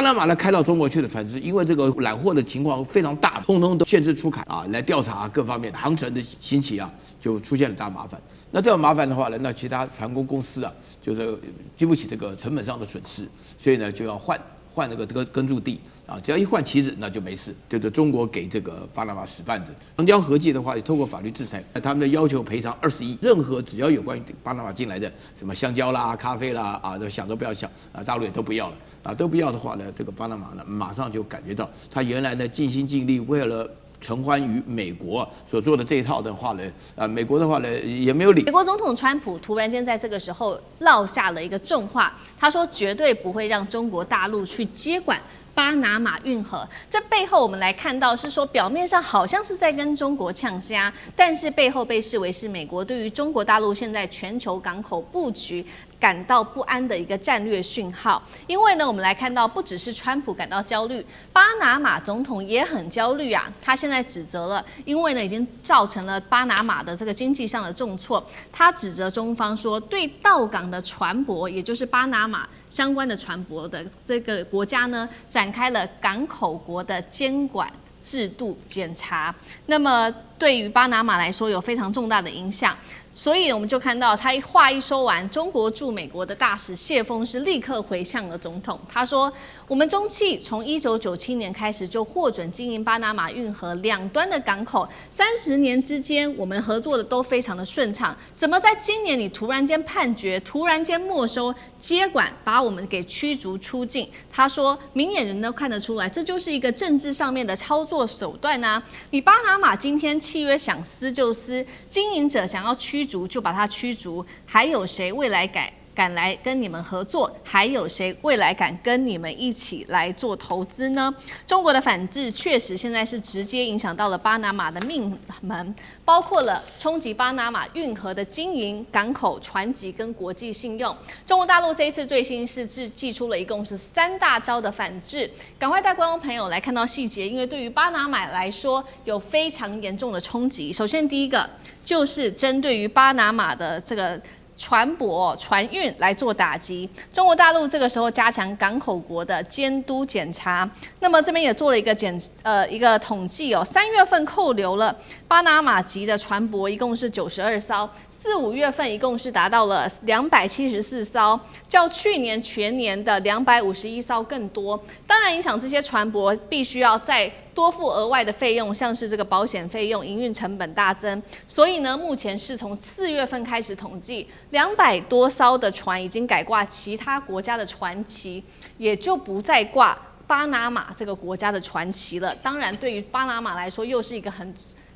巴拿马呢开到中国去的船只，因为这个揽货的情况非常大，通通都限制出海啊，来调查各方面的航程的兴起啊，就出现了大麻烦。那这样麻烦的话呢，那其他船公公司啊，就是经不起这个成本上的损失，所以呢就要换那个耕驻地啊，只要一换旗子那就没事。就是中国给这个巴拿马使绊子，长江合计的话，也透过法律制裁，他们的要求赔偿20亿，任何只要有关于巴拿马进来的什么香蕉啦、咖啡啦啊，都想都不要想啊，大陆也都不要了啊，都不要的话呢，这个巴拿马呢马上就感觉到他原来呢尽心尽力为了承欢于美国所做的这一套的话呢，美国的话呢也没有理。美国总统川普突然间在这个时候落下了一个重话，他说绝对不会让中国大陆去接管巴拿马运河。这背后我们来看到是说，表面上好像是在跟中国呛虾，但是背后被视为是美国对于中国大陆现在全球港口布局感到不安的一个战略讯号。因为呢，我们来看到，不只是川普感到焦虑，巴拿马总统也很焦虑啊。他现在指责了，因为呢已经造成了巴拿马的这个经济上的重挫。他指责中方说，对到港的船舶，也就是巴拿马相关的船舶的这个国家呢，展开了港口国的监管制度检查。那么对于巴拿马来说，有非常重大的影响。所以我们就看到他话一说完，中国驻美国的大使谢峰是立刻回向了总统。他说：“我们中企从1997年开始就获准经营巴拿马运河两端的港口，30年之间我们合作的都非常的顺畅。怎么在今年你突然间判决、突然间没收、接管，把我们给驱逐出境？”他说：“明眼人都看得出来，这就是一个政治上面的操作手段啊！你巴拿马今天契约想撕就撕，经营者想要驱逐就把他驱逐，还有谁未来敢来跟你们合作？还有谁未来敢跟你们一起来做投资呢？”中国的反制确实现在是直接影响到了巴拿马的命门，包括了冲击巴拿马运河的经营、港口、船籍跟国际信用。中国大陆这一次最新是祭出了一共是3大招的反制，赶快带观众朋友来看到细节，因为对于巴拿马来说有非常严重的冲击。首先第一个就是针对于巴拿马的这个船舶、船运来做打击。中国大陆这个时候加强港口国的监督检查。那么这边也做了一个统计哦，3月份扣留了巴拿马籍的船舶一共是92艘，4、5月份一共是达到了274艘，较去年全年的251艘更多。当然，影响这些船舶必须要再多付额外的费用，像是这个保险费用、营运成本大增。所以呢，目前是从4月份开始统计，200多艘的船已经改挂其他国家的船旗，也就不再挂巴拿马这个国家的船旗了。当然，对于巴拿马来说，又是一个很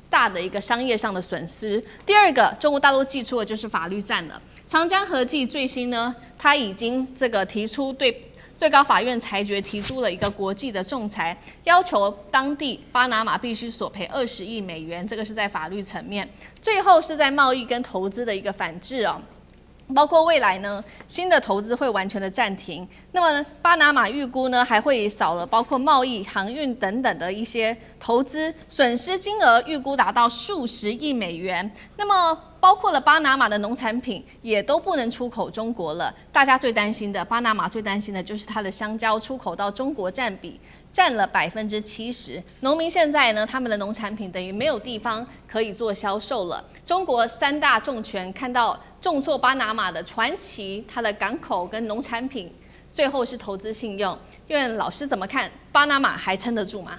大的一个商业上的损失。第二个，中国大陆祭出的就是法律战了。长江合计最新呢，他已经提出对最高法院裁决提出了一个国际的仲裁，要求当地巴拿马必须索赔20亿美元，这个是在法律层面。最后是在贸易跟投资的一个反制哦。包括未来呢，新的投资会完全的暂停。那么巴拿马预估呢，还会少了包括贸易、航运等等的一些投资，损失金额预估达到数十亿美元。那么包括了巴拿马的农产品也都不能出口中国了。大家最担心的，巴拿马最担心的就是它的香蕉出口到中国占了70%。农民现在呢，他们的农产品等于没有地方可以做销售了。中国3大重拳看到重挫巴拿马的船旗、它的港口跟农产品，最后是投资信用。愿老师怎么看？巴拿马还撑得住吗？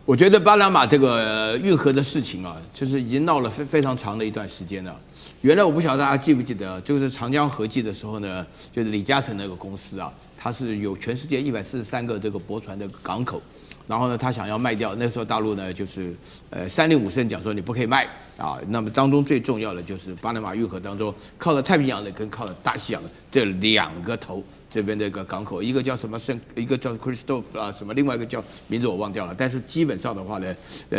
我觉得巴拿马这个运河的事情啊，就是已经闹了非常长的一段时间了。原来我不晓得大家记不记得，就是长江合计的时候呢，就是李嘉诚那个公司啊，它是有全世界143个这个驳船的港口，然后呢，他想要卖掉，那时候大陆呢就是305声讲说你不可以卖啊。那么当中最重要的就是巴拿马运河当中靠着太平洋的跟靠着大西洋的这2个头，这边的一个港口，一个叫什么一个叫 Christophe 啊什么，另外一个叫名字我忘掉了。但是基本上的话呢，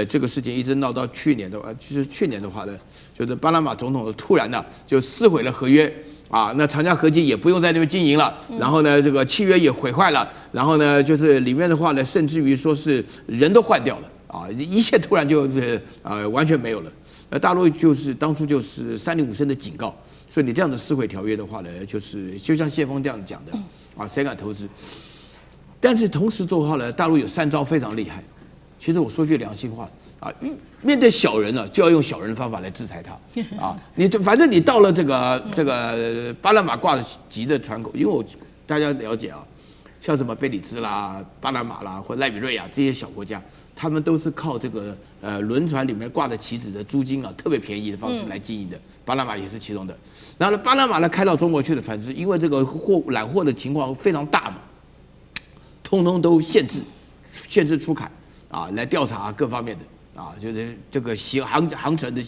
这个事情一直闹到去年的话，就是去年的话呢，就是巴拿马总统突然呢就撕毁了合约。啊，那长江合计也不用在那边经营了，然后呢，这个契约也毁坏了，然后呢，就是里面的话呢，甚至于说是人都换掉了啊，一切突然就是完全没有了。大陆就是当初就是305声的警告，所以你这样子撕毁条约的话呢，就像谢峰这样讲的啊，谁敢投资？但是同时做好了，大陆有3招非常厉害。其实我说句良心话啊，面对小人呢，就要用小人的方法来制裁他啊。反正你到了这个巴拿马挂着籍的船口，因为大家了解啊，像什么贝里兹啦、巴拿马啦或赖比瑞亚这些小国家，他们都是靠这个轮船里面挂的旗子的租金啊，特别便宜的方式来经营的。巴拿马也是其中的。然后呢，巴拿马呢开到中国去的船只，因为这个揽货的情况非常大嘛，通通都限制出海啊，来调查各方面的啊，就是这个航程的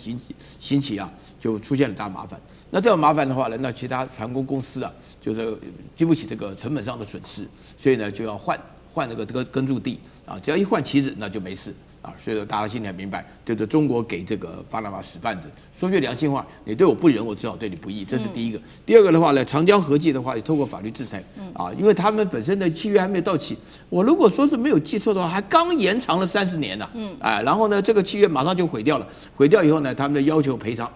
兴起啊，就出现了大麻烦。那这样麻烦的话呢，那其他船工公司啊，就是经不起这个成本上的损失，所以呢就要换那个耕驻地啊，只要一换旗子，那就没事啊。所以说大家心里很明白，就是中国给这个巴拿马使绊子。说句良心话，你对我不仁，我只好对你不义，这是第一个。第二个的话呢，长江合计的话，也透过法律制裁啊，因为他们本身的契约还没有到期。我如果说是没有记错的话，还刚延长了30年呢。然后呢，这个契约马上就毁掉了。毁掉以后呢，他们的要求赔偿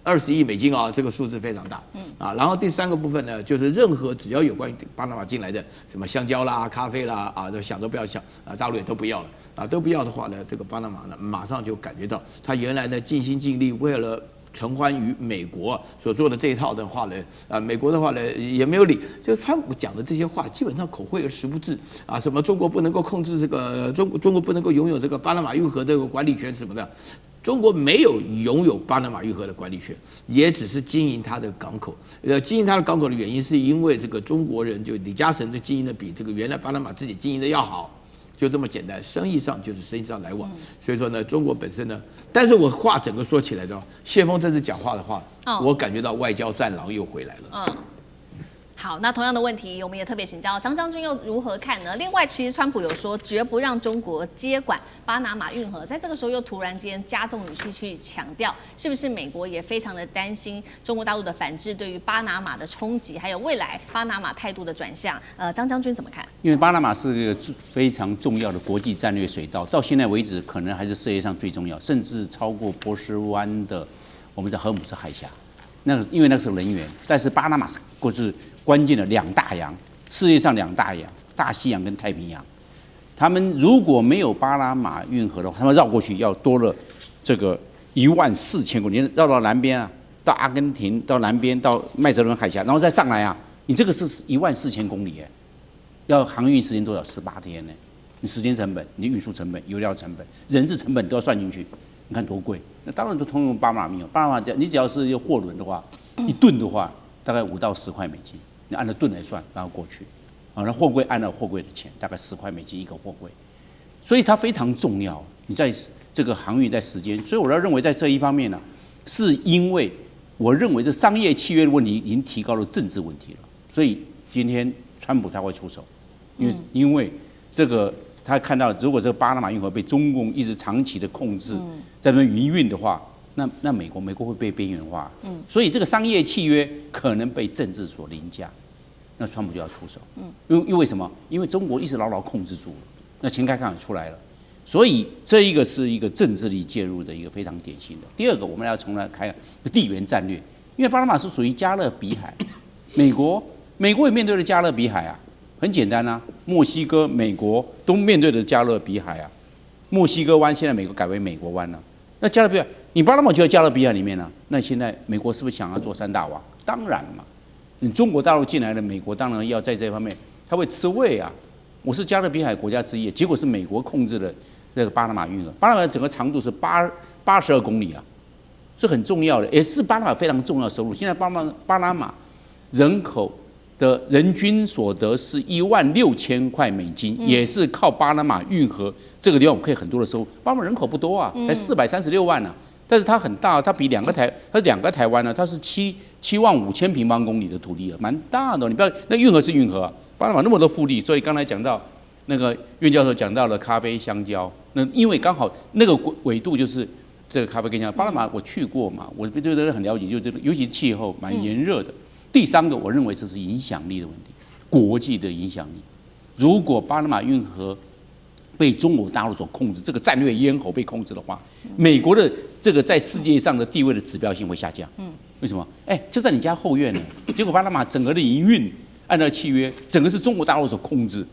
20亿美金啊，这个数字非常大。然后第3个部分呢，就是任何只要有关于巴拿马进来的什么香蕉啦、咖啡啦啊，都想都不要想啊，大陆也都不要了啊，都不要的话呢，这个巴拿马呢马上就感觉到他原来呢尽心尽力为了承欢于美国所做的这一套的话呢，美国的话呢也没有理，就川普讲的这些话基本上口惠而实不至啊，什么中国不能够控制这个中国不能够拥有这个巴拿马运河这个管理权什么的。中国没有拥有巴拿马运河的管理权，也只是经营它的港口。经营它的港口的原因，是因为这个中国人就李嘉诚的经营的比这个原来巴拿马自己经营的要好，就这么简单。生意上就是生意上来往，所以说呢，中国本身呢，但是我话整个说起来的话，谢峰这次讲话的话，我感觉到外交战狼又回来了。好，那同样的问题，我们也特别请教张将军又如何看呢？另外，其实川普有说绝不让中国接管巴拿马运河，在这个时候又突然间加重语气去强调，是不是美国也非常的担心中国大陆的反制对于巴拿马的冲击，还有未来巴拿马态度的转向？张将军怎么看？因为巴拿马是一个非常重要的国际战略水道，到现在为止，可能还是世界上最重要，甚至超过波斯湾的我们的荷姆斯海峡。因为那个是人员，但是巴拿马是关键的2大洋，世界上2大洋，大西洋跟太平洋。他们如果没有巴拿马运河的话，他们绕过去要多了这个14000公里，绕到南边啊，到阿根廷，到南边，到麦哲伦海峡，然后再上来啊，你这个是14000公里哎，要航运时间多少？18天呢？你时间成本、你运输成本、油料成本、人事成本都要算进去，你看多贵。那当然都通用巴拿马运河，巴拿马你只要是用货轮的话，一吨的话大概5到10块美金，你按照吨来算，然后过去，啊，那货柜按照货柜的钱，大概10块美金一个货柜，所以它非常重要。你在这个航运在时间，所以我要认为在这一方面呢，是因为我认为这商业契约的问题已经提高了政治问题了，所以今天川普他会出手，因为这个。他看到，如果这个巴拿马运河被中共一直长期的控制，在那边营运的话，那美国会被边缘化。所以这个商业契约可能被政治所凌驾，那川普就要出手。因为什么？因为中国一直牢牢控制住了，那钱开港也出来了，所以这一个是一个政治力介入的一个非常典型的。第二个，我们要从来开地缘战略，因为巴拿马是属于加勒比海，美国也面对了加勒比海啊。很简单啊，墨西哥、美国都面对着加勒比海啊。墨西哥湾现在美国改为美国湾了，那加勒比海，你巴拿马就在加勒比海里面了。那现在美国是不是想要做3大王？当然嘛，你中国大陆进来的，美国当然要在这方面，他会吃味啊。我是加勒比海国家之一，结果是美国控制了这个巴拿马运河，巴拿马整个长度是82公里啊，是很重要的，也是巴拿马非常重要的收入。现在巴拿马人口的人均所得是16000块美金，也是靠巴拿马运河这个地方可以很多的收入。巴拿马人口不多啊，才436万啊，但是它很大，它比2个台湾呢，它是75000平方公里的土地了，蛮大的。你不要，那运河是运河啊，巴拿马那么多腹地，所以刚才讲到那个苑教授讲到了咖啡、香蕉，那因为刚好那个纬度就是这个咖啡跟香蕉。巴拿马我去过嘛，我对这个很了解，就这个尤其气候蛮炎热的。第3个，我认为这是影响力的问题，国际的影响力。如果巴拿马运河被中国大陆所控制，这个战略咽喉被控制的话，美国的这个在世界上的地位的指标性会下降。为什么？就在你家后院呢，结果巴拿马整个的营运按照契约，整个是中国大陆所控制，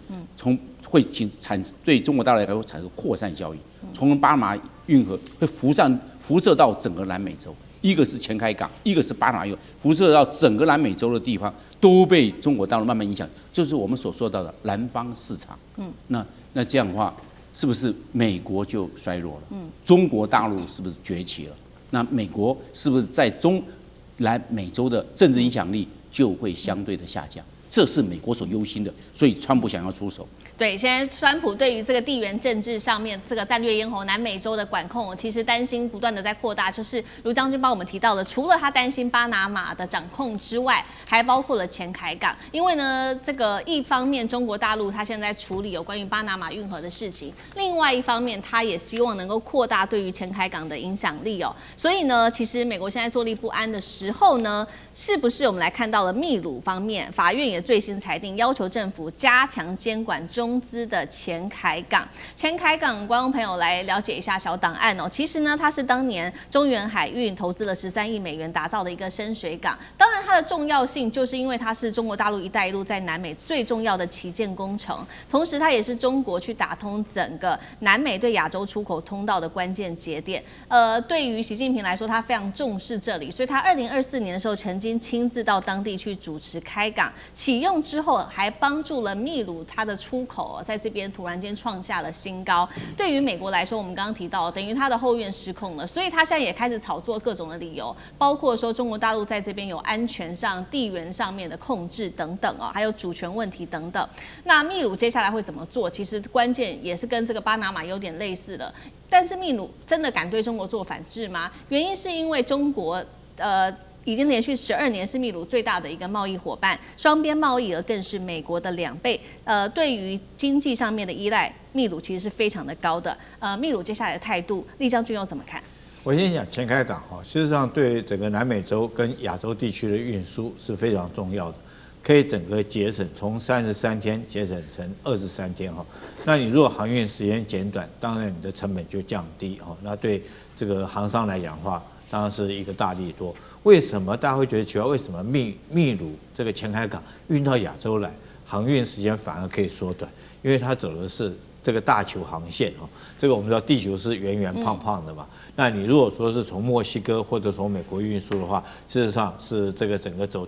会对中国大陆来说产生扩散效应，从巴拿马运河会辐射到整个南美洲。一个是前开港，一个是巴拿马运河，辐射到整个南美洲的地方都被中国大陆慢慢影响，就是我们所说到的南方市场。那这样的话，是不是美国就衰弱了？中国大陆是不是崛起了？那美国是不是在南美洲的政治影响力就会相对的下降？这是美国所忧心的，所以川普想要出手。对，现在川普对于这个地缘政治上面这个战略咽喉南美洲的管控，其实担心不断的在扩大。就是卢将军帮我们提到了，除了他担心巴拿马的掌控之外，还包括了前海港。因为呢，这个一方面中国大陆他现在处理有关于巴拿马运河的事情，另外一方面他也希望能够扩大对于前海港的影响力哦。所以呢，其实美国现在坐立不安的时候呢，是不是我们来看到了秘鲁方面，法院也最新裁定要求政府加强监管中资的前海港。前海港，观众朋友来了解一下小档案哦。其实呢，它是当年中原海运投资了13亿美元打造的一个深水港。当然，它的重要性就是因为它是中国大陆“一带一路”在南美最重要的旗舰工程，同时它也是中国去打通整个南美对亚洲出口通道的关键节点。对于习近平来说，他非常重视这里，所以他2024年的时候曾经亲自到当地去主持开港启用之后，还帮助了秘鲁它的出口在这边突然间创下了新高。对于美国来说，我们刚刚提到，等于它的后院失控了，所以他现在也开始炒作各种的理由，包括说中国大陆在这边有安全上、地缘上面的控制等等哦，还有主权问题等等。那秘鲁接下来会怎么做？其实关键也是跟这个巴拿马有点类似的。但是秘鲁真的敢对中国做反制吗？原因是因为中国已经连续12年是秘鲁最大的一个贸易伙伴，双边贸易额更是美国的2倍。对于经济上面的依赖，秘鲁其实是非常的高的。秘鲁接下来的态度，厉将军又怎么看？我先讲前海港哈，事实上对整个南美洲跟亚洲地区的运输是非常重要的，可以整个节省从33天节省成23天哈。那你如果航运时间减短，当然你的成本就降低哈。那对这个航商来讲的话，当然是一个大利多。为什么大家会觉得奇怪？为什么秘鲁这个前海港运到亚洲来，航运时间反而可以缩短？因为它走的是这个大球航线哦。这个我们知道地球是圆圆胖胖的嘛。那你如果说是从墨西哥或者从美国运输的话，事实上是这个整个走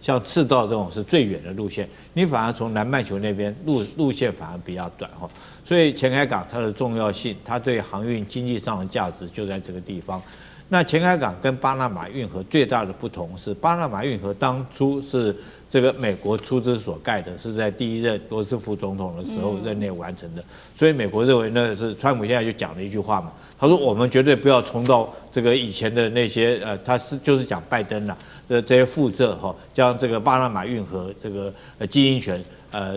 像赤道这种是最远的路线，你反而从南半球那边路线反而比较短哈。所以前海港它的重要性，它对航运经济上的价值就在这个地方。那前海港跟巴拿马运河最大的不同是，巴拿马运河当初是这个美国出资所盖的，是在第一任罗斯福总统的时候任内完成的，所以美国认为那是川普现在就讲了一句话嘛，他说我们绝对不要重蹈这个以前的那些他就是讲拜登啦，这些覆辙哈，将这个巴拿马运河这个经营权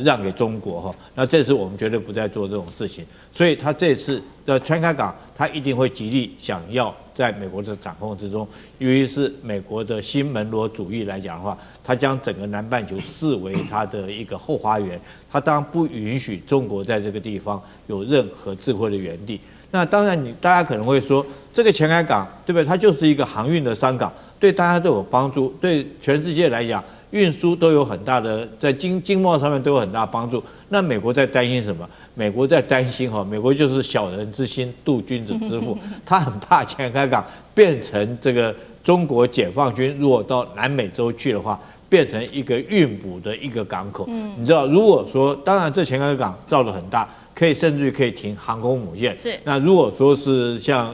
让给中国哈，那这次我们绝对不再做这种事情，所以他这次的前海港，他一定会极力想要在美国的掌控之中，由于是美国的新门罗主义来讲的话，他将整个南半球视为他的一个后花园，他当然不允许中国在这个地方有任何智慧的园地。那当然大家可能会说，这个前海港对不对？它就是一个航运的商港，对大家都有帮助，对全世界来讲。运输都有很大的，在经贸上面都有很大帮助。那美国在担心什么？美国在担心哈，美国就是小人之心度君子之腹，他很怕前海港变成这个中国解放军如果到南美洲去的话，变成一个运补的一个港口。你知道，如果说当然这前海港造得很大，甚至可以停航空母舰。是。那如果说是像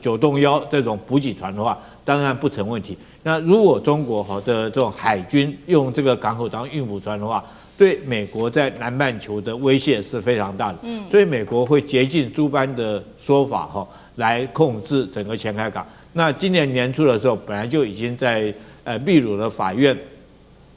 9洞1这种补给船的话，当然不成问题。那如果中国的这种海军用这个港口当运补船的话，对美国在南半球的威胁是非常大的。所以美国会竭尽诸般的说法来控制整个前海港。那今年年初的时候，本来就已经在秘鲁的法院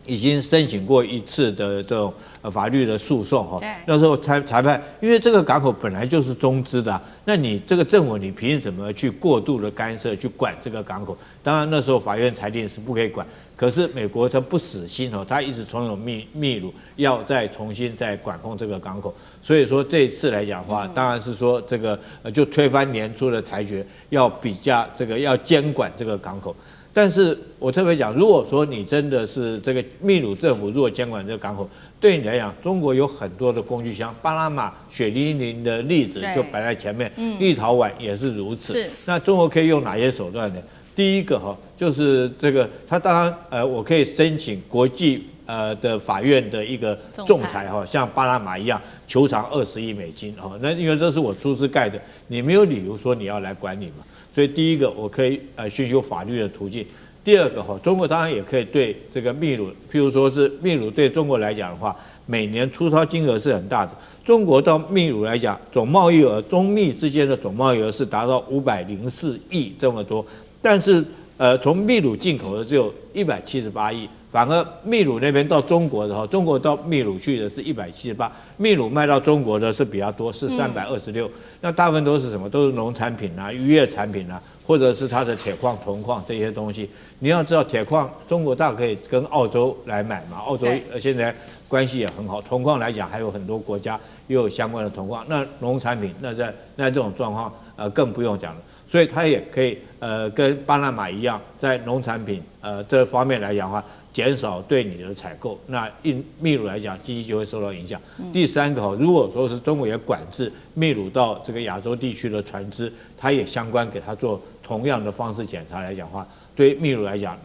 已经申请过一次的这种法律的诉讼哈，那时候裁判，因为这个港口本来就是中资的，那你这个政府你凭什么去过度的干涉去管这个港口？当然那时候法院裁定是不可以管，可是美国它不死心哦，它一直怂恿秘鲁要再重新再管控这个港口，所以说这一次来讲的话，当然是说这个就推翻年初的裁决，要比较这个要监管这个港口。但是我特别讲，如果说你真的是这个秘鲁政府如果监管这个港口，对你来讲，中国有很多的工具箱，巴拿马血淋淋的例子就摆在前面，立陶宛也是如此。是，那中国可以用哪些手段呢？第一个就是这个，它当然我可以申请国际的法院的一个仲裁像巴拿马一样，求偿20亿美金那因为这是我出资盖的，你没有理由说你要来管理嘛。所以第一个我可以寻求法律的途径。第二个中国当然也可以对这个秘鲁，譬如说是秘鲁对中国来讲的话，每年出超金额是很大的。中国到秘鲁来讲，总贸易额中秘之间的总贸易额是达到504亿这么多。但是从秘鲁进口的只有178亿，反而秘鲁那边到中国的中国到秘鲁去的是178，秘鲁卖到中国的是比较多，是326。那大部分都是什么？都是农产品啊、渔业产品啊，或者是它的铁矿、铜矿这些东西。你要知道，铁矿中国大可以跟澳洲来买嘛，澳洲现在关系也很好。铜矿来讲，还有很多国家也有相关的铜矿。那农产品，那这种状况更不用讲了。所以它也可以跟巴拿马一样，在农产品这方面来讲的话，减少对你的采购。那秘鲁来讲，经济就会受到影响。第三个如果说是中国也管制秘鲁到这个亚洲地区的船只，它也相关给它做同样的方式检查来讲的话，对秘鲁来讲，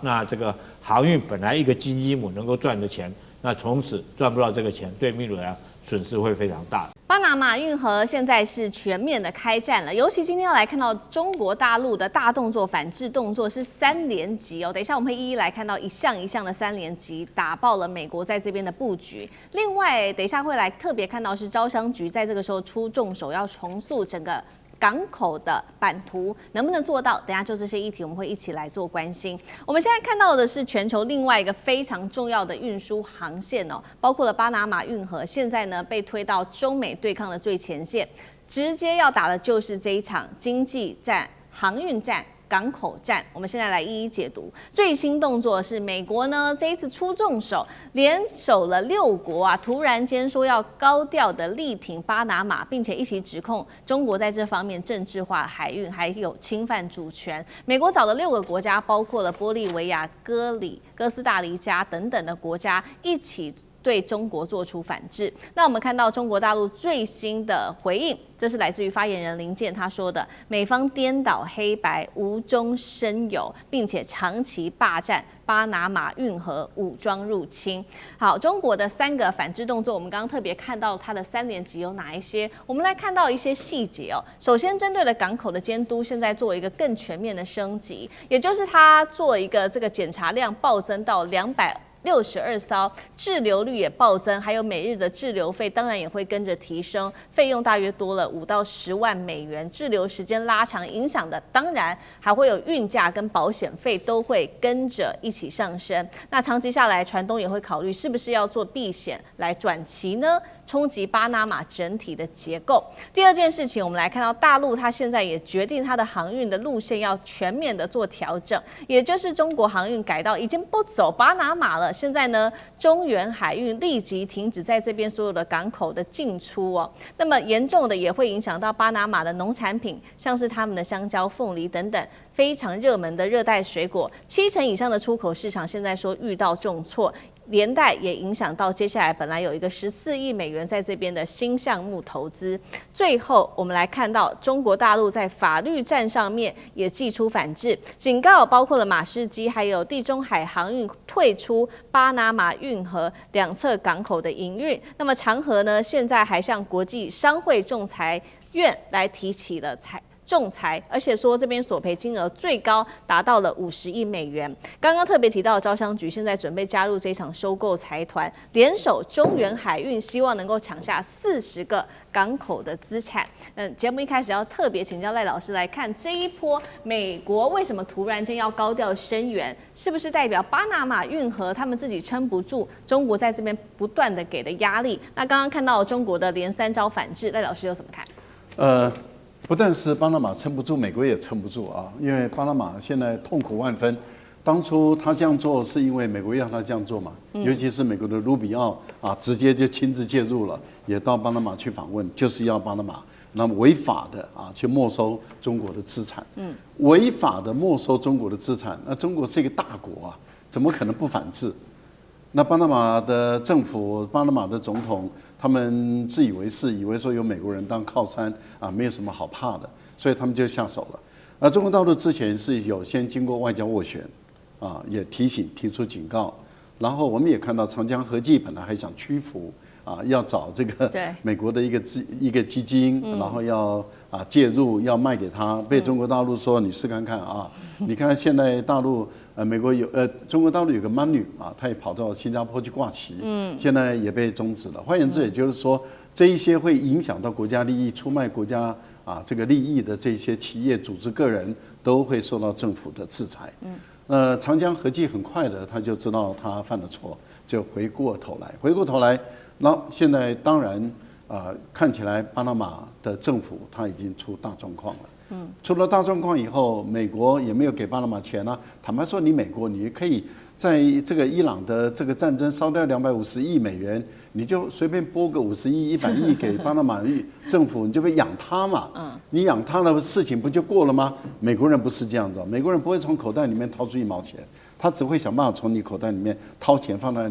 那这个航运本来一个金鸡母能够赚的钱，那从此赚不到这个钱，对秘鲁来讲损失会非常大。巴拿马运河现在是全面的开战了，尤其今天要来看到中国大陆的大动作、反制动作是3连击哦。等一下我们会一一来看到一项一项的3连击，打爆了美国在这边的布局。另外，等一下会来特别看到是招商局在这个时候出重手，要重塑整个港口的版图能不能做到？等一下就这些议题，我们会一起来做关心。我们现在看到的是全球另外一个非常重要的运输航线哦，包括了巴拿马运河，现在呢被推到中美对抗的最前线，直接要打的就是这一场经济战、航运战。港口战，我们现在来一一解读。最新动作是美国呢这一次出重手，联手了6国啊，突然间说要高调的力挺巴拿马，并且一起指控中国在这方面政治化海运，还有侵犯主权。美国找的6个国家，包括了玻利维亚、哥斯达黎加等等的国家一起对中国做出反制。那我们看到中国大陆最新的回应，这是来自于发言人林健他说的：美方颠倒黑白，无中生有，并且长期霸占巴拿马运河，武装入侵。好，中国的3个反制动作，我们刚刚特别看到它的3连击有哪一些？我们来看到一些细节哦。首先，针对了港口的监督，现在做一个更全面的升级，也就是它做一个这个检查量暴增到262艘，滞留率也暴增，还有每日的滞留费当然也会跟着提升，费用大约多了5到10万美元，滞留时间拉长，影响的当然还会有运价跟保险费都会跟着一起上升。那长期下来，船东也会考虑是不是要做避险来转期呢？冲击巴拿马整体的结构。第二件事情，我们来看到大陆，它现在也决定它的航运的路线要全面的做调整，也就是中国航运改道已经不走巴拿马了。现在呢，中原海运立即停止在这边所有的港口的进出哦。那么严重的也会影响到巴拿马的农产品，像是他们的香蕉、凤梨等等非常热门的热带水果，70%以上的出口市场现在说遇到重挫。连带也影响到接下来本来有一个14亿美元在这边的新项目投资。最后我们来看到中国大陆在法律战上面也祭出反制，警告包括了马士基还有地中海航运退出巴拿马运河2侧港口的营运。那么长和呢，现在还向国际商会仲裁院来提起了仲裁，而且说这边索赔金额最高达到了50亿美元。刚刚特别提到的招商局现在准备加入这场收购财团，联手中原海运，希望能够抢下40个港口的资产。节目一开始要特别请教赖老师来看这一波美国为什么突然间要高调声援，是不是代表巴拿马运河他们自己撑不住，中国在这边不断的给的压力？那刚刚看到中国的连3招反制，赖老师又怎么看？不但是巴拿马撑不住，美国也撑不住啊！因为巴拿马现在痛苦万分。当初他这样做是因为美国要他这样做嘛，尤其是美国的卢比奥啊，直接就亲自介入了，也到巴拿马去访问，就是要巴拿马那么违法的去没收中国的资产，违法的没收中国的资产，那中国是一个大国啊，怎么可能不反制？那巴拿马的政府、巴拿马的总统，他们自以为是，以为说有美国人当靠山没有什么好怕的，所以他们就下手了。中国大陆之前是有先经过外交斡旋，也提出警告，然后我们也看到长江和记本来还想屈服。要找这个美国的一个基金，然后要介入，要卖给他，被中国大陆说你试看看啊，你看现在大陆美国中国大陆有个曼女她也跑到新加坡去挂旗，现在也被终止了。换言之，也就是说这一些会影响到国家利益、出卖国家这个利益的这些企业、组织、个人都会受到政府的制裁。长江和记很快的他就知道他犯了错，就回过头来。那现在当然看起来巴拿马的政府他已经出大状况了。出了大状况以后，美国也没有给巴拿马钱啊。坦白说，你美国你可以在这个伊朗的这个战争烧掉250亿美元，你就随便拨个50亿、100亿给巴拿马政府，你就会养他嘛。你养他的事情不就过了吗？美国人不是这样子，美国人不会从口袋里面掏出1毛钱，他只会想办法从你口袋里面掏钱放在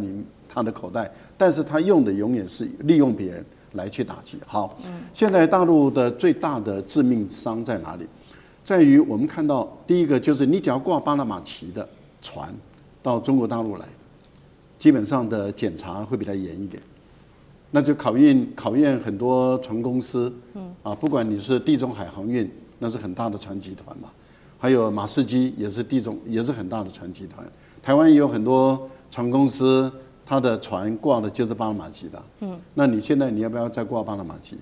他的口袋，但是他用的永远是利用别人来去打击。好，现在大陆的最大的致命伤在哪里？在于我们看到第一个就是你只要挂巴拿马旗的船到中国大陆来，基本上的检查会比较严一点，那就考验很多船公司，不管你是地中海航运，那是很大的船集团嘛，还有马士基也是很大的船集团，台湾也有很多船公司。他的船挂的就是巴拿马旗的，那你现在你要不要再挂巴拿马旗？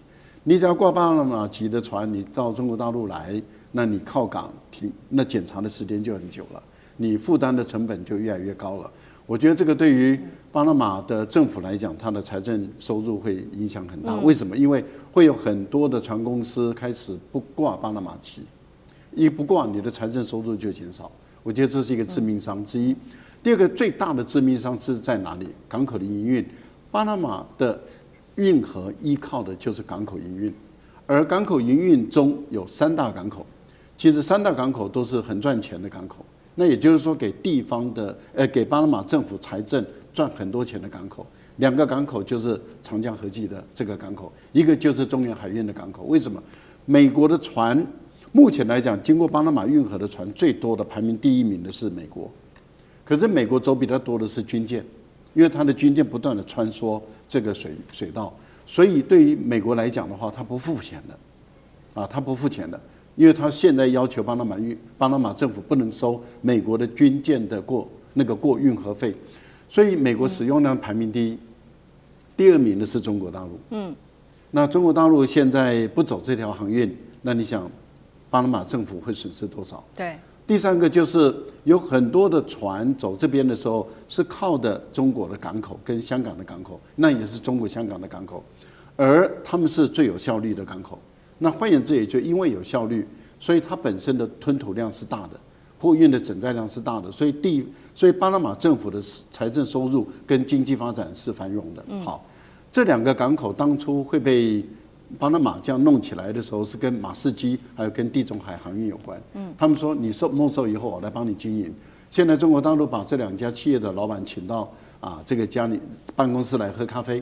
你只要挂巴拿马旗的船，你到中国大陆来，那你靠港停，那检查的时间就很久了，你负担的成本就越来越高了。我觉得这个对于巴拿马的政府来讲，它的财政收入会影响很大。为什么？因为会有很多的船公司开始不挂巴拿马旗，一不挂，你的财政收入就减少。我觉得这是一个致命伤之一。第二个最大的致命伤是在哪里？港口的营运。巴拿马的运河依靠的就是港口营运，而港口营运中有3大港口，其实3大港口都是很赚钱的港口。那也就是说，给地方的给巴拿马政府财政赚很多钱的港口，2个港口就是长江和记的这个港口，一个就是中原海运的港口。为什么？美国的船目前来讲，经过巴拿马运河的船最多的，排名第1名的是美国。可是美国走比较多的是军舰，因为它的军舰不断的穿梭这个水道，所以对于美国来讲的话，它不付钱的，它不付钱的，因为它现在要求巴拿马政府不能收美国的军舰的过运河费，所以美国使用量排名第1，第2名的是中国大陆。那中国大陆现在不走这条航运，那你想，巴拿马政府会损失多少？对。第3个就是有很多的船走这边的时候是靠的中国的港口跟香港的港口，那也是中国香港的港口，而他们是最有效率的港口。那换言之，也就因为有效率，所以它本身的吞吐量是大的，货运的整载量是大的，所以巴拿马政府的财政收入跟经济发展是繁荣的。好，这2个港口当初会被巴拿马这样弄起来的时候，是跟马士基还有跟地中海航运有关。他们说你没收以后，我来帮你经营。现在中国大陆把这2家企业的老板请到这个家里办公室来喝咖啡，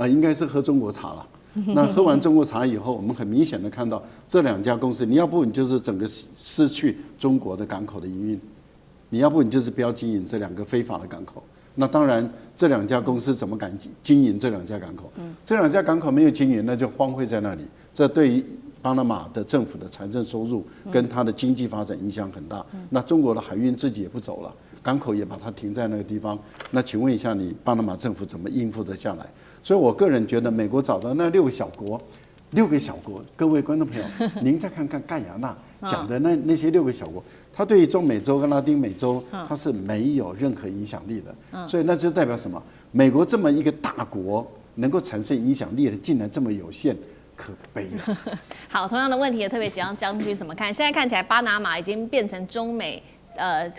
应该是喝中国茶了。那喝完中国茶以后，我们很明显的看到这2家公司，你要不你就是整个失去中国的港口的营运，你要不你就是不要经营这2个非法的港口。那当然，这2家公司怎么敢经营这2家港口？这2家港口没有经营，那就荒废在那里。这对于巴拿马的政府的财政收入跟它的经济发展影响很大。那中国的海运自己也不走了，港口也把它停在那个地方。那请问一下，你巴拿马政府怎么应付得下来？所以我个人觉得，美国找到那6个小国，各位观众朋友，您再看看盖亚那讲的那些6个小国。它对于中美洲跟拉丁美洲，它是没有任何影响力的，所以那就代表什么？美国这么一个大国，能够产生影响力的，竟然这么有限，可悲啊！好，同样的问题也特别想让将军怎么看？现在看起来，巴拿马已经变成中美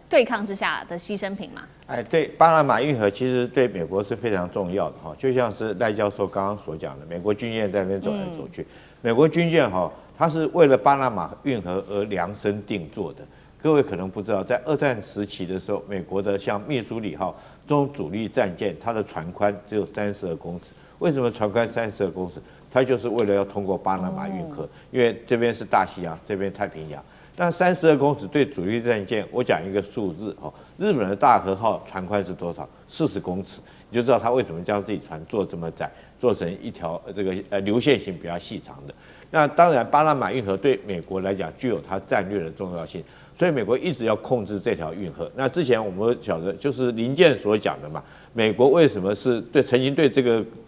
对抗之下的牺牲品嘛。哎，对，巴拿马运河其实对美国是非常重要的哈，就像是赖教授刚刚所讲的，美国军舰在那边走来走去，美国军舰哈，它是为了巴拿马运河而量身定做的。各位可能不知道，在二战时期的时候，美国的像密苏里号这种主力战舰，它的船宽只有32公尺。为什么船宽32公尺？它就是为了要通过巴拿马运河，因为这边是大西洋，这边太平洋。那32公尺对主力战舰，我讲一个数字哦，日本的大和号船宽是多少？40公尺，你就知道它为什么将自己船做这么窄，做成一条这个流线型比较细长的。那当然，巴拿马运河对美国来讲具有它战略的重要性，所以美国一直要控制这条运河。那之前我们晓得，就是林健所讲的嘛，美国为什么是曾经对这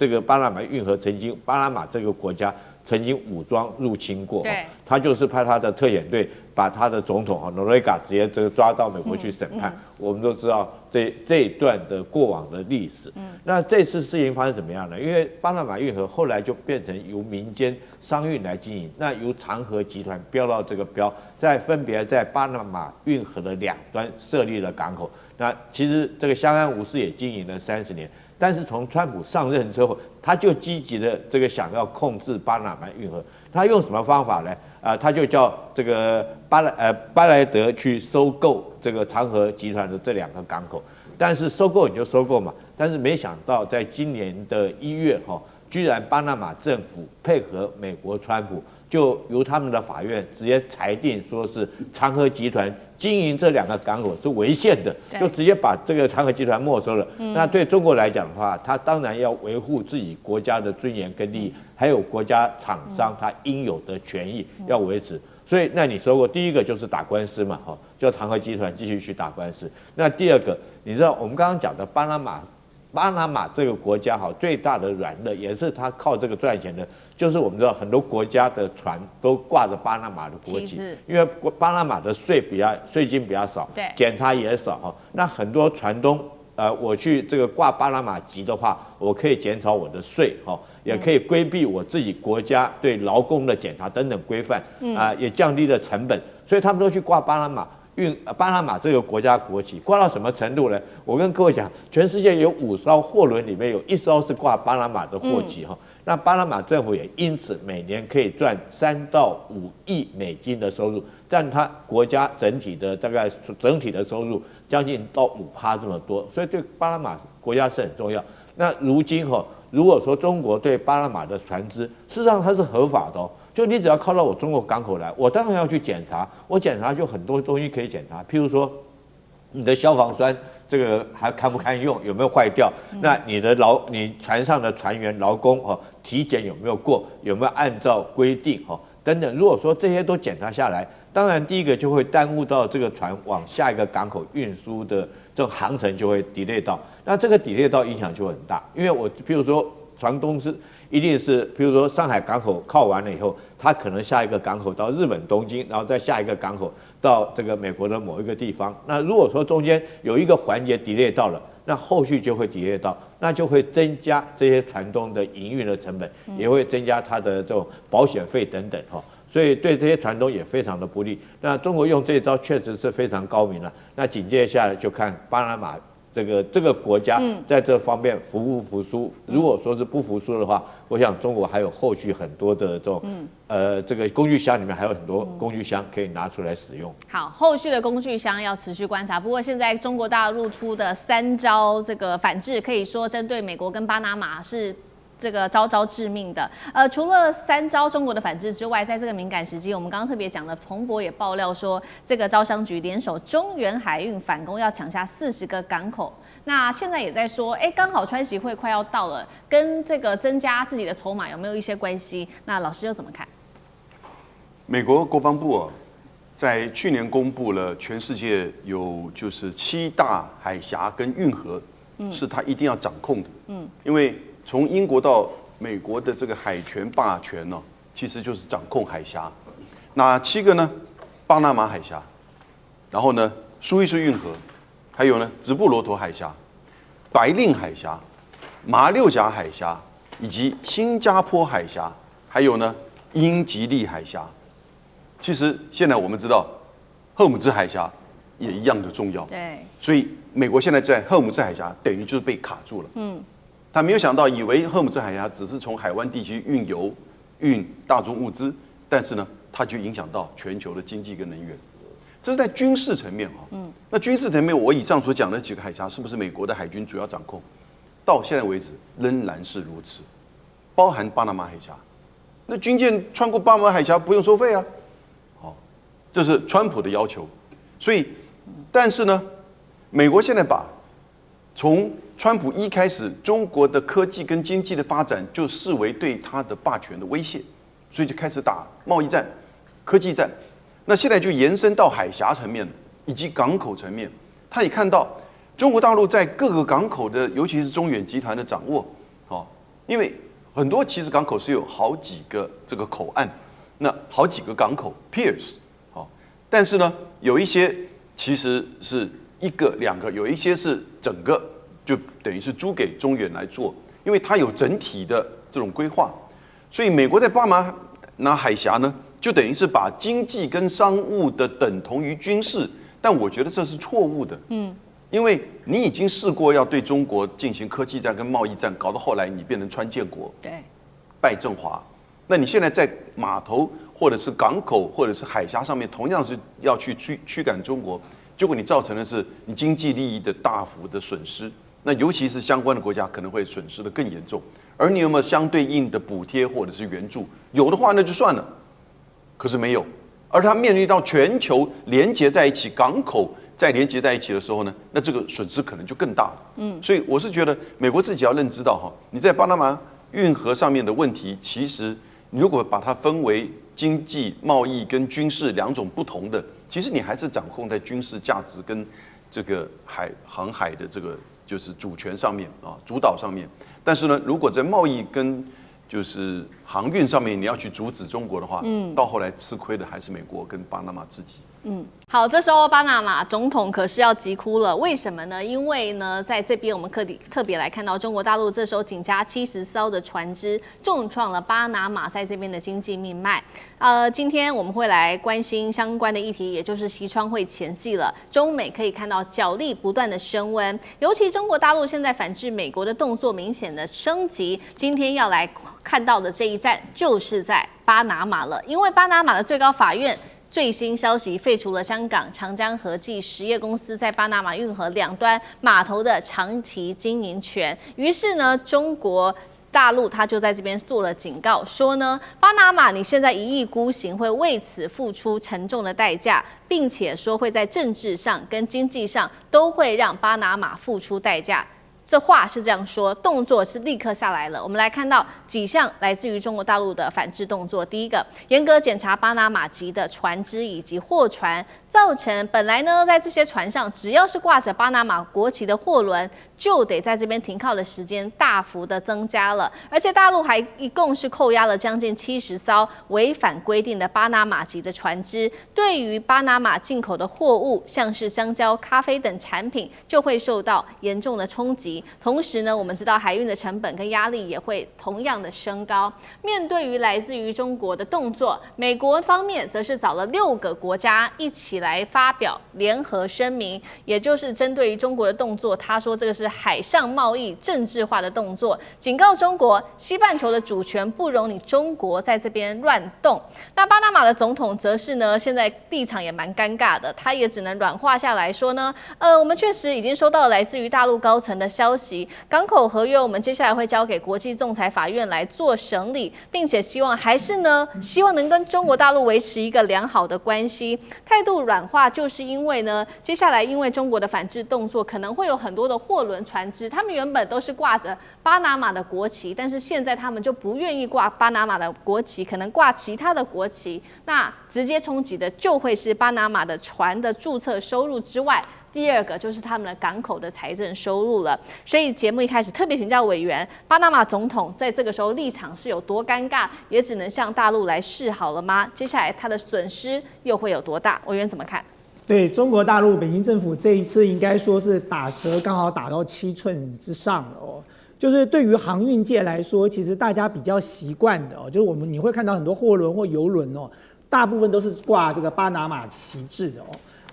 个巴拿马运河巴拿马这个国家曾经武装入侵过，对，他就是派他的特遣队把他的总统诺瑞嘎直接抓到美国去审判。我们都知道这一段的过往的历史。那这次事情发生怎么样呢？因为巴拿马运河后来就变成由民间商运来经营，那由长和集团标到这个标，再分别在巴拿马运河的两端设立了港口。那其实这个相安无事也经营了30年。但是从川普上任之后，他就积极的这个想要控制巴拿马运河。他用什么方法呢？他就叫这个巴莱德去收购这个长和集团的这2个港口。但是收购你就收购嘛，但是没想到在今年的1月居然巴拿马政府配合美国川普，就由他们的法院直接裁定说是长和集团经营这2个港口是违宪的，就直接把这个长和集团没收了。那对中国来讲的话，他当然要维护自己国家的尊严跟利益，还有国家厂商他应有的权益要维持。所以，那你说过，第一个就是打官司嘛，叫长和集团继续去打官司。那第二个，你知道我们刚刚讲的巴拿马这个国家最大的软肋，也是他靠这个赚钱的，就是我们知道很多国家的船都挂着巴拿马的国旗，因为巴拿马的税金比较少，对，检查也少那很多船东我去这个挂巴拿马籍的话，我可以减少我的税也可以规避我自己国家对劳工的检查等等规范也降低了成本，所以他们都去挂巴拿马这个国家国旗，挂到什么程度呢？我跟各位讲，全世界有5艘货轮里面有1艘是挂巴拿马的货旗那巴拿马政府也因此每年可以赚3到5亿美金的收入，占它国家整体的大概整体的收入将近到5%这么多，所以对巴拿马国家是很重要。那如今如果说中国对巴拿马的船只，事实上它是合法的就你只要靠到我中国港口来，我当然要去检查，我检查就很多东西可以检查，譬如说你的消防栓这个还堪不堪用，有没有坏掉？那你船上的船员劳工体检有没有过，有没有按照规定等等。如果说这些都检查下来，当然第一个就会耽误到这个船往下一个港口运输的这种航程就会 delay 到，那这个 delay 到影响就很大，因为譬如说船东一定是，譬如说上海港口靠完了以后，他可能下一个港口到日本东京，然后再下一个港口到这个美国的某一个地方。那如果说中间有一个环节 delay 到了，那后续就会 delay 到，那就会增加这些船东的营运的成本，也会增加他的这种保险费等等所以对这些船东也非常的不利。那中国用这一招确实是非常高明了。那紧接下来就看巴拿马这个国家在这方面服不服输。如果说是不服输的话，我想中国还有后续很多的这种这个工具箱里面还有很多工具箱可以拿出来使用。好，后续的工具箱要持续观察。不过现在中国大陆出的3招这个反制，可以说针对美国跟巴拿马是这个招招致命的。除了3招中国的反制之外，在这个敏感时机，我们刚刚特别讲的，彭博也爆料说，这个招商局联手中原海运反攻，要抢下40个港口。那现在也在说，刚好川习会快要到了，跟这个增加自己的筹码有没有一些关系？那老师又怎么看？美国国防部在去年公布了全世界有就是7大海峡跟运河，是他一定要掌控的。因为从英国到美国的这个海权霸权呢，其实就是掌控海峡。哪7个呢？巴拿马海峡，然后呢，苏伊士运河，还有呢，直布罗陀海峡、白令海峡、马六甲海峡，以及新加坡海峡，还有呢，英吉利海峡。其实现在我们知道，赫姆兹海峡也一样的重要。对，所以美国现在在荷姆斯海峡等于就是被卡住了。他没有想到，以为荷姆斯海峡只是从海湾地区运油、运大宗物资，但是呢，它就影响到全球的经济跟能源。这是在军事层面哈。那军事层面，我以上所讲的几个海峡，是不是美国的海军主要掌控？到现在为止仍然是如此，包含巴拿马海峡。那军舰穿过巴拿马海峡不用收费啊，这是川普的要求。所以，但是呢，美国现在把从川普一开始，中国的科技跟经济的发展就视为对他的霸权的威胁，所以就开始打贸易战、科技战。那现在就延伸到海峡层面以及港口层面，他也看到中国大陆在各个港口的，尤其是中远集团的掌握，因为很多其实港口是有好几个这个口岸，那好几个港口 piers， 但是呢，有一些其实是一个两个，有一些是整个就等于是租给中远来做，因为它有整体的这种规划，所以美国在巴拿海峡呢，就等于是把经济跟商务的等同于军事，但我觉得这是错误的。因为你已经试过要对中国进行科技战跟贸易战，搞到后来你变成川建国，对，拜振华。那你现在在码头或者是港口或者是海峡上面，同样是要去驱赶中国，结果你造成的是你经济利益的大幅的损失。那尤其是相关的国家可能会损失的更严重。而你有没有相对应的补贴或者是援助？有的话那就算了，可是没有。而它面临到全球连接在一起，港口再连接在一起的时候呢，那这个损失可能就更大了。所以我是觉得美国自己要认知到你在巴拿马运河上面的问题，其实你如果把它分为经济、贸易跟军事两种不同的，其实你还是掌控在军事价值跟这个航海的这个就是主权上面主导上面。但是呢，如果在贸易跟就是航运上面你要去阻止中国的话，到后来吃亏的还是美国跟巴拿马自己。好，这时候巴拿马总统可是要急哭了，为什么呢？因为呢，在这边我们特别来看到中国大陆这时候仅加70艘的船只，重创了巴拿马在这边的经济命脉。今天我们会来关心相关的议题，也就是西川会前夕了。中美可以看到角力不断的升温，尤其中国大陆现在反制美国的动作明显的升级。今天要来看到的这一站就是在巴拿马了，因为巴拿马的最高法院最新消息废除了香港长江和记实业公司在巴拿马运河两端码头的长期经营权。于是呢，中国大陆他就在这边做了警告，说呢，巴拿马你现在一意孤行，会为此付出沉重的代价，并且说会在政治上跟经济上都会让巴拿马付出代价。这话是这样说，动作是立刻下来了。我们来看到几项来自于中国大陆的反制动作。第一个，严格检查巴拿马籍的船只以及货船，造成本来呢在这些船上只要是挂着巴拿马国旗的货轮，就得在这边停靠的时间大幅的增加了。而且大陆还一共是扣押了将近70艘违反规定的巴拿马籍的船只，对于巴拿马进口的货物，像是香蕉、咖啡等产品，就会受到严重的冲击。同时呢，我们知道海运的成本跟压力也会同样的升高。面对于来自于中国的动作，美国方面则是找了6个国家一起来发表联合声明，也就是针对于中国的动作，他说这个是海上贸易政治化的动作，警告中国西半球的主权不容你中国在这边乱动。那巴拿马的总统则是呢，现在立场也蛮尴尬的，他也只能软化下来说呢，我们确实已经收到来自于大陆高层的消息，港口合约我们接下来会交给国际仲裁法院来做审理，并且希望能跟中国大陆维持一个良好的关系。态度软化就是因为呢，接下来因为中国的反制动作，可能会有很多的货轮船只，他们原本都是挂着巴拿马的国旗，但是现在他们就不愿意挂巴拿马的国旗，可能挂其他的国旗，那直接冲击的就会是巴拿马的船的注册收入之外，第二个就是他们的港口的财政收入了。所以节目一开始特别请教委员，巴拿马总统在这个时候立场是有多尴尬，也只能向大陆来示好了吗？接下来他的损失又会有多大？委员怎么看？对中国大陆北京政府这一次应该说是打蛇刚好打到7寸之上了哦。就是对于航运界来说，其实大家比较习惯的哦，就是你会看到很多货轮或邮轮哦，大部分都是挂这个巴拿马旗帜的哦。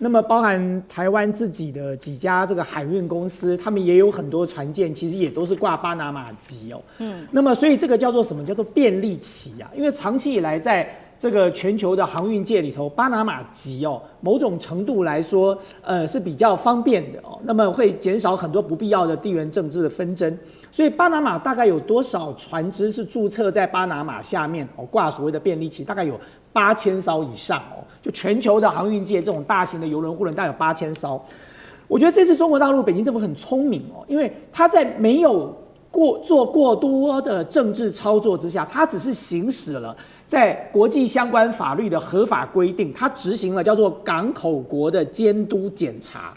那么包含台湾自己的几家这个海运公司，他们也有很多船舰，其实也都是挂巴拿马籍哦。那么所以这个叫做什么？叫做便利期啊，因为长期以来在这个全球的航运界里头，巴拿马籍哦，某种程度来说，是比较方便的哦。那么会减少很多不必要的地缘政治的纷争。所以巴拿马大概有多少船只是注册在巴拿马下面哦，挂所谓的便利期，大概有8000艘以上哦。就全球的航运界这种大型的邮轮、货轮，大概有8000艘。我觉得这次中国大陆北京政府很聪明哦，因为他在没有做过多的政治操作之下，他只是行使了在国际相关法律的合法规定，他执行了叫做港口国的监督检查。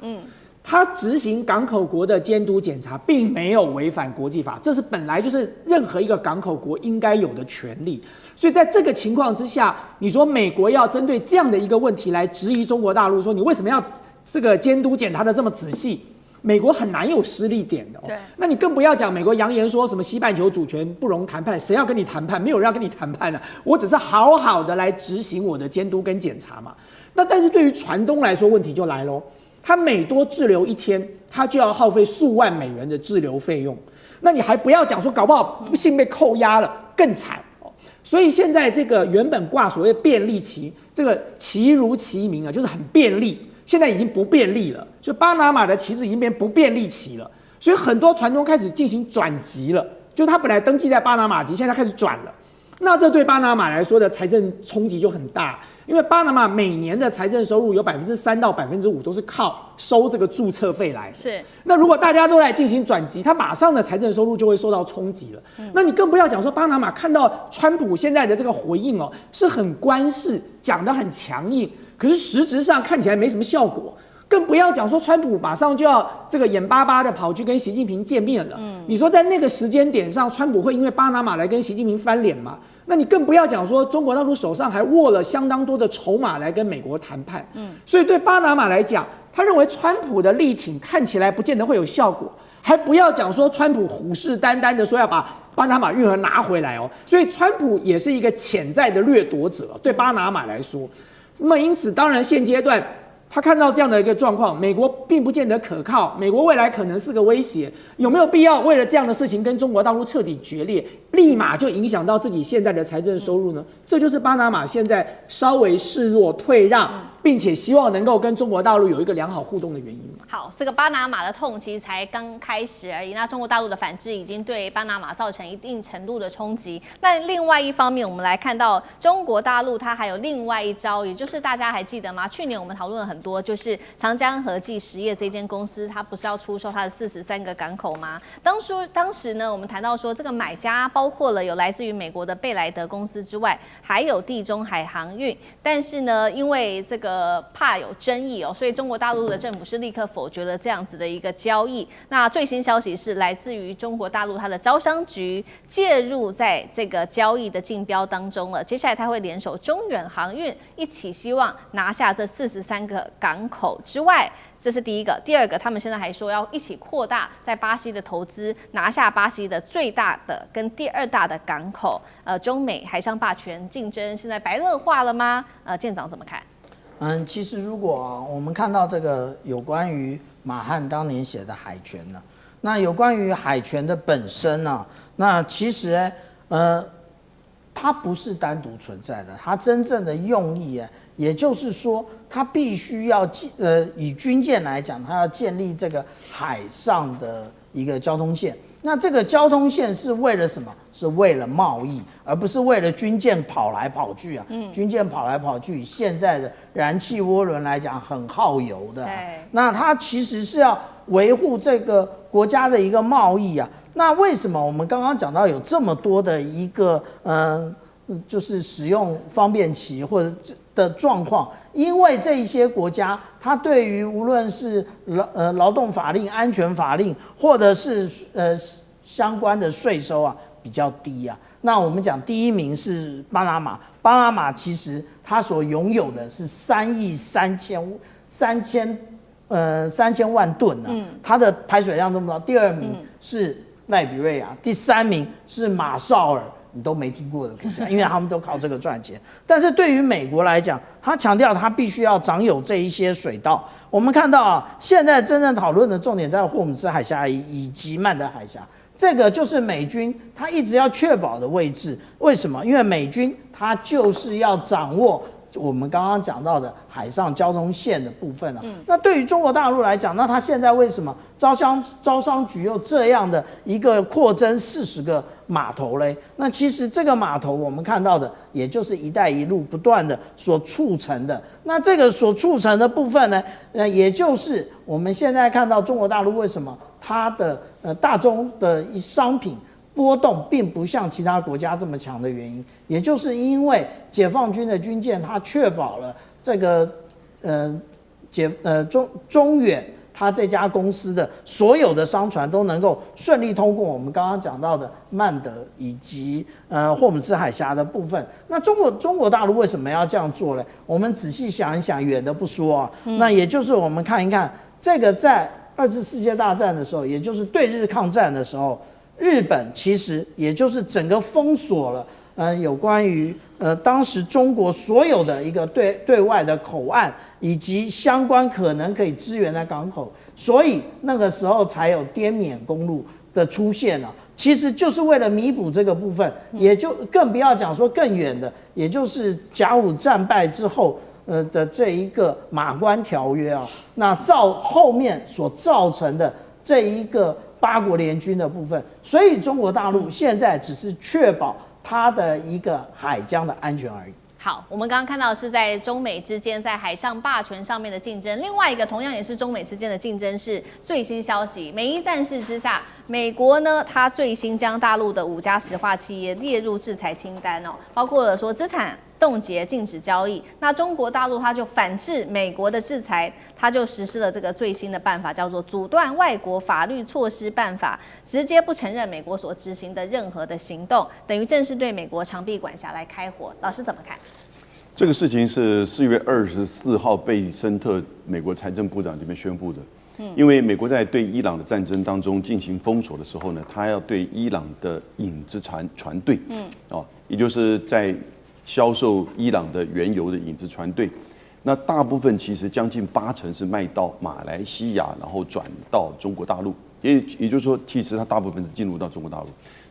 他执行港口国的监督检查，并没有违反国际法，这是本来就是任何一个港口国应该有的权利。所以在这个情况之下，你说美国要针对这样的一个问题来质疑中国大陆，说你为什么要这个监督检查的这么仔细？美国很难有失利点的哦。对，那你更不要讲美国扬言说什么西半球主权不容谈判，谁要跟你谈判？没有人要跟你谈判了，我只是好好的来执行我的监督跟检查嘛。那但是对于船东来说，问题就来咯，他每多滞留1天，他就要耗费数万美元的滞留费用。那你还不要讲说搞不好不幸被扣押了，更惨哦。所以现在这个原本挂所谓便利期，这个期如其名啊，就是很便利。现在已经不便利了，就巴拿马的旗帜已经变不便利期了，所以很多船东开始进行转籍了，就他本来登记在巴拿马籍，现在开始转了。那这对巴拿马来说的财政冲击就很大，因为巴拿马每年的财政收入有3%到5%都是靠收这个注册费来的。是。那如果大家都来进行转籍，它马上的财政收入就会受到冲击了。那你更不要讲说巴拿马看到川普现在的这个回应哦，是很官式，讲得很强硬。可是实质上看起来没什么效果，更不要讲说川普马上就要这个眼巴巴的跑去跟习近平见面了。你说在那个时间点上，川普会因为巴拿马来跟习近平翻脸吗？那你更不要讲说中国大陆手上还握了相当多的筹码来跟美国谈判。所以对巴拿马来讲，他认为川普的力挺看起来不见得会有效果，还不要讲说川普虎视眈眈的说要把巴拿马运河拿回来哦。所以川普也是一个潜在的掠夺者，对巴拿马来说。那么因此，当然现阶段他看到这样的一个状况，美国并不见得可靠，美国未来可能是个威胁，有没有必要为了这样的事情跟中国大陆彻底决裂，立马就影响到自己现在的财政收入呢？这就是巴拿马现在稍微示弱退让，并且希望能够跟中国大陆有一个良好互动的原因。好，这个巴拿马的痛其实才刚开始而已。那中国大陆的反制已经对巴拿马造成一定程度的冲击。那另外一方面，我们来看到中国大陆它还有另外一招，也就是大家还记得吗？去年我们讨论了很多，就是长江和记实业这间公司，它不是要出售它的43个港口吗？当时呢，我们谈到说，这个买家包括了有来自于美国的贝莱德公司之外，还有地中海航运。但是呢，因为这个怕有争议哦，所以中国大陆的政府是立刻否决了这样子的一个交易。那最新消息是来自于中国大陆它的招商局介入在这个交易的竞标当中了。接下来它会联手中远航运一起，希望拿下这43个港口之外。这是第一个，第二个，他们现在还说要一起扩大在巴西的投资，拿下巴西的最大的跟第2大的港口。中美海上霸权竞争现在白热化了吗？舰长怎么看？其实如果我们看到这个有关于马汉当年写的海权呢，那有关于海权的本身呢，那其实它不是单独存在的，它真正的用意也就是说，它必须要以军舰来讲，它要建立这个海上的一个交通线。那这个交通线是为了什么？是为了贸易，而不是为了军舰跑来跑去啊。军舰跑来跑去，现在的燃气涡轮来讲很耗油的。那它其实是要维护这个国家的一个贸易啊。那为什么我们刚刚讲到有这么多的一个就是使用方便期或者的状况？因为这一些国家，它对于无论是劳动法令、安全法令，或者是相关的税收啊比较低啊。那我们讲第一名是巴拿马，巴拿马其实它所拥有的是3亿3千万吨啊，它的排水量这么高。第二名是赖比瑞亚，第3名是马绍尔，你都没听过的国家，因为他们都靠这个赚钱。但是对于美国来讲，他强调他必须要掌有这一些水道。我们看到啊，现在真正讨论的重点在霍姆兹海峡以及曼德海峡，这个就是美军他一直要确保的位置。为什么？因为美军他就是要掌握我们刚刚讲到的海上交通线的部分了。那对于中国大陆来讲，那他现在为什么招商局又这样的一个扩增40个码头嘞？那其实这个码头我们看到的，也就是“一带一路”不断的所促成的。那这个所促成的部分呢，也就是我们现在看到中国大陆为什么它的大宗的商品波动并不像其他国家这么强的原因，也就是因为解放军的军舰它确保了这个中远它这家公司的所有的商船都能够顺利通过我们刚刚讲到的曼德以及霍姆兹海峡的部分。那中国大陆为什么要这样做呢？我们仔细想一想，远的不说啊，那也就是我们看一看这个在2次世界大战的时候，也就是对日抗战的时候，日本其实也就是整个封锁了有关于当时中国所有的一个对外的口岸以及相关可能可以支援的港口，所以那个时候才有滇缅公路的出现了。其实就是为了弥补这个部分，也就更不要讲说更远的，也就是甲午战败之后的这一个马关条约啊，那后面所造成的这一个8国联军的部分，所以中国大陆现在只是确保它的一个海疆的安全而已。好，我们刚刚看到的是在中美之间在海上霸权上面的竞争，另外一个同样也是中美之间的竞争是最新消息，美伊战事之下，美国呢它最新将大陆的5家石化企业列入制裁清单哦，包括了说资产冻结、禁止交易。那中国大陆它就反制美国的制裁，它就实施了这个最新的办法，叫做阻断外国法律措施办法，直接不承认美国所执行的任何的行动，等于正式对美国长臂管辖来开火。老师怎么看？这个事情是4月24号贝森特美国财政部长这边宣布的。因为美国在对伊朗的战争当中进行封锁的时候呢，他要对伊朗的影子船队，也就是在销售伊朗的原油的影子船队，那大部分其实将近80%是卖到马来西亚，然后转到中国大陆，也就是说，其实它大部分是进入到中国大陆。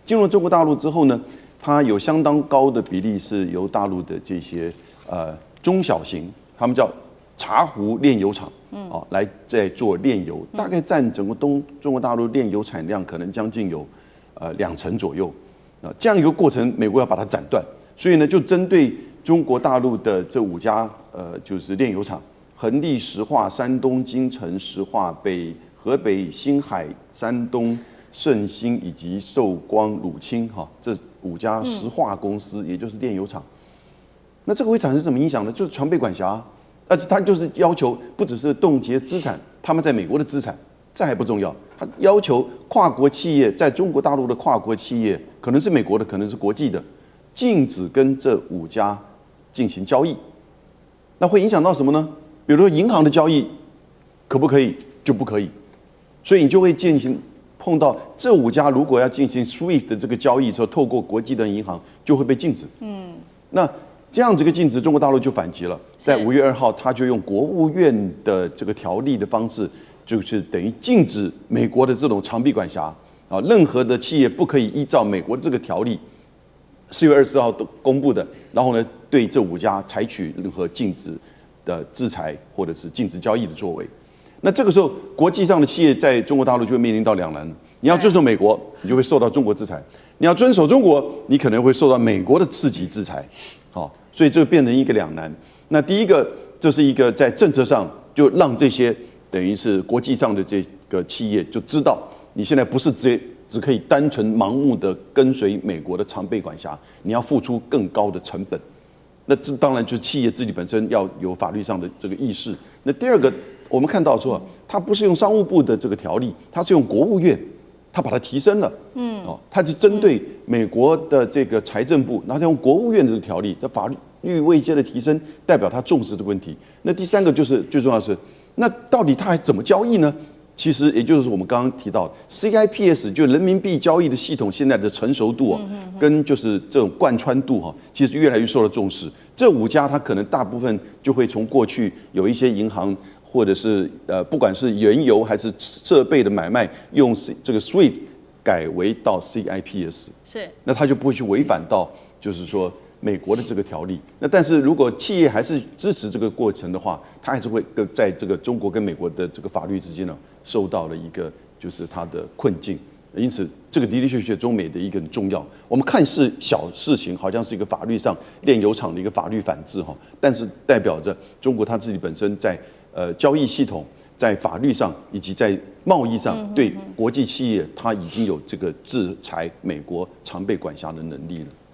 进入中国大陆之后呢，它有相当高的比例是由大陆的这些中小型，他们叫茶壶炼油厂，来在做炼油，大概占整个中国大陆炼油产量可能将近有2%左右。这样一个过程，美国要把它斩断，所以呢，就针对中国大陆的这5家就是炼油厂，恒力石化、山东金城石化、河北新海、山东盛兴以及寿光鲁清这5家石化公司，也就是炼油厂。那这个会产生什么影响呢？就是常被管辖，而且他就是要求不只是冻结资产，他们在美国的资产，这还不重要，他要求跨国企业在中国大陆的跨国企业，可能是美国的，可能是国际的，禁止跟这5家进行交易。那会影响到什么呢？比如说银行的交易可不可以？就不可以。所以你就会碰到这5家如果要进行 SWIFT 的这个交易的时候，透过国际的银行就会被禁止。那这样子个禁止，中国大陆就反击了。在5月2号，他就用国务院的这个条例的方式，就是等于禁止美国的这种长臂管辖啊，任何的企业不可以依照美国的这个条例，4月24号都公布的，然后呢，对这5家采取任何禁止的制裁或者是禁止交易的作为。那这个时候，国际上的企业在中国大陆就会面临到两难：你要遵守美国，你就会受到中国制裁；你要遵守中国，你可能会受到美国的次级制裁。所以这个变成一个两难。那第一个，这是一个在政策上就让这些等于是国际上的这个企业就知道，你现在不是只可以单纯盲目的跟随美国的常备管辖，你要付出更高的成本。那这当然就是企业自己本身要有法律上的这个意识。那第二个，我们看到说，它不是用商务部的这个条例，它是用国务院，它把它提升了。它是针对美国的这个财政部，然后用国务院这个条例的法律位阶的提升，代表他重视这个问题。那第三个就是最重要的是，那到底他还怎么交易呢？其实也就是我们刚刚提到 CIPS 就人民币交易的系统现在的成熟度跟就是这种贯穿度其实越来越受到重视。这5家它可能大部分就会从过去有一些银行或者是不管是原油还是设备的买卖用这个 SWIFT 改为到 CIPS， 是，那它就不会去违反到就是说美国的这个条例。那但是如果企业还是支持这个过程的话，它还是会在这个中国跟美国的这个法律之间呢，受到了一个就是它的困境。因此，这个的的确确中美的一个很重要。我们看似小事情，好像是一个法律上炼油厂的一个法律反制但是代表着中国它自己本身在交易系统、在法律上以及在贸易上对国际企业，它已经有这个制裁美国常被管辖的能力了。